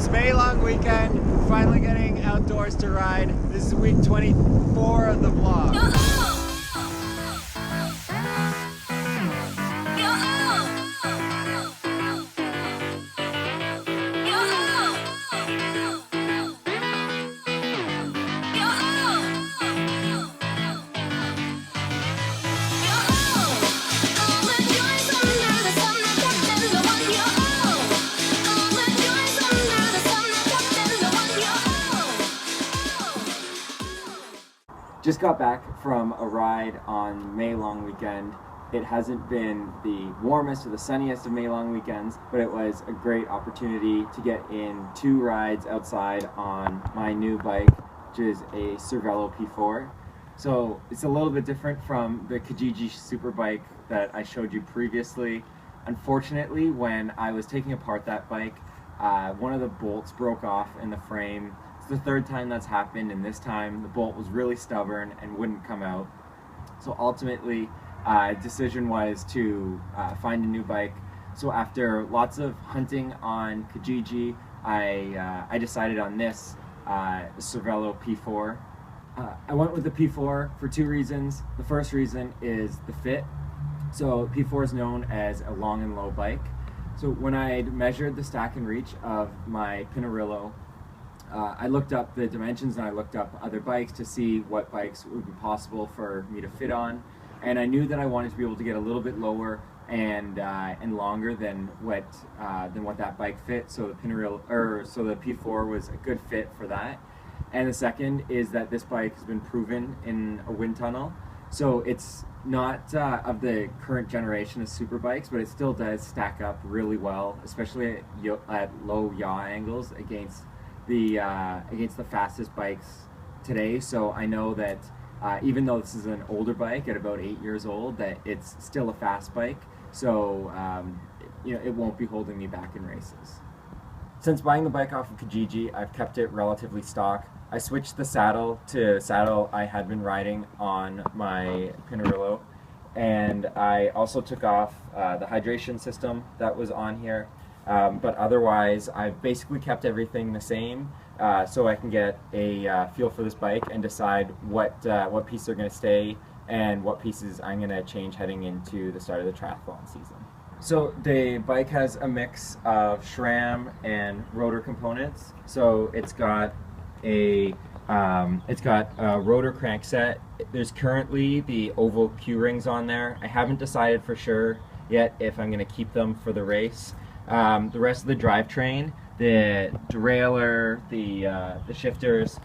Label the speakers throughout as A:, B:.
A: It's May long weekend, finally getting outdoors to ride. This is week 24 of the vlog. Just got back from a ride on May long weekend. It hasn't been the warmest or the sunniest of May long weekends, but it was a great opportunity to get in 2 rides outside on my new bike, which is a Cervelo P4. So it's a little bit different from the Kijiji super bike that I showed you previously. Unfortunately, when I was taking apart that bike, one of the bolts broke off in the frame. It's the 3rd time that's happened, and this time the bolt was really stubborn and wouldn't come out. So ultimately, decision was to find a new bike. So after lots of hunting on Kijiji, I decided on this Cervelo P4. I went with the P4 for 2 reasons. The first reason is the fit. So P4 is known as a long and low bike. So when I measured the stack and reach of my Pinarello, I looked up the dimensions and I looked up other bikes to see what bikes would be possible for me to fit on, and I knew that I wanted to be able to get a little bit lower and longer than what that bike fit. So the the P4 was a good fit for that. And the second is that this bike has been proven in a wind tunnel, so it's not of the current generation of super bikes, but it still does stack up really well, especially at low yaw angles against the fastest bikes today. So I know that even though this is an older bike at about 8 years old, that it's still a fast bike. So it won't be holding me back in races. Since buying the bike off of Kijiji, I've kept it relatively stock. I switched the saddle to saddle I had been riding on my Pinarello, and I also took off the hydration system that was on here. But otherwise, I've basically kept everything the same, so I can get a feel for this bike and decide what pieces are going to stay and what pieces I'm going to change heading into the start of the triathlon season. So the bike has a mix of SRAM and Rotor components. So it's got a Rotor crankset. There's currently the oval Q rings on there. I haven't decided for sure yet if I'm going to keep them for the race. The rest of the drivetrain, the derailleur, the shifters,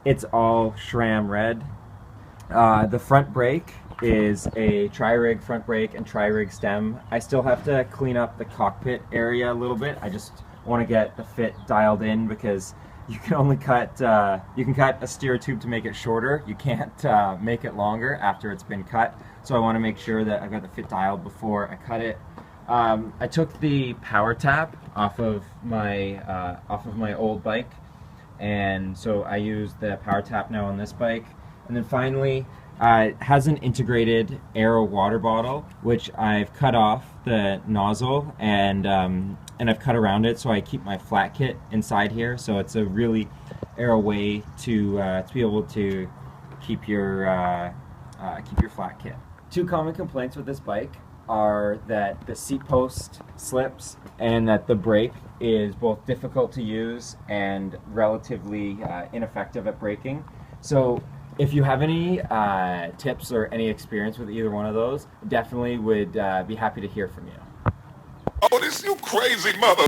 A: it's all SRAM Red. The front brake is a tri-rig front brake and tri-rig stem. I still have to clean up the cockpit area a little bit. I just want to get the fit dialed in, because you can only cut you can cut a steer tube to make it shorter. You can't make it longer after it's been cut. So I want to make sure that I've got the fit dialed before I cut it. I took the power tap off of my old bike, and so I use the power tap now on this bike. And then finally, it has an integrated Aero water bottle, which I've cut off the nozzle and I've cut around it, so I keep my flat kit inside here. So it's a really Aero way to be able to keep your flat kit. 2 common complaints with this bike are that the seat post slips and that the brake is both difficult to use and relatively ineffective at braking. So if you have any tips or any experience with either one of those, definitely would be happy to hear from you.
B: Oh, this you crazy mother.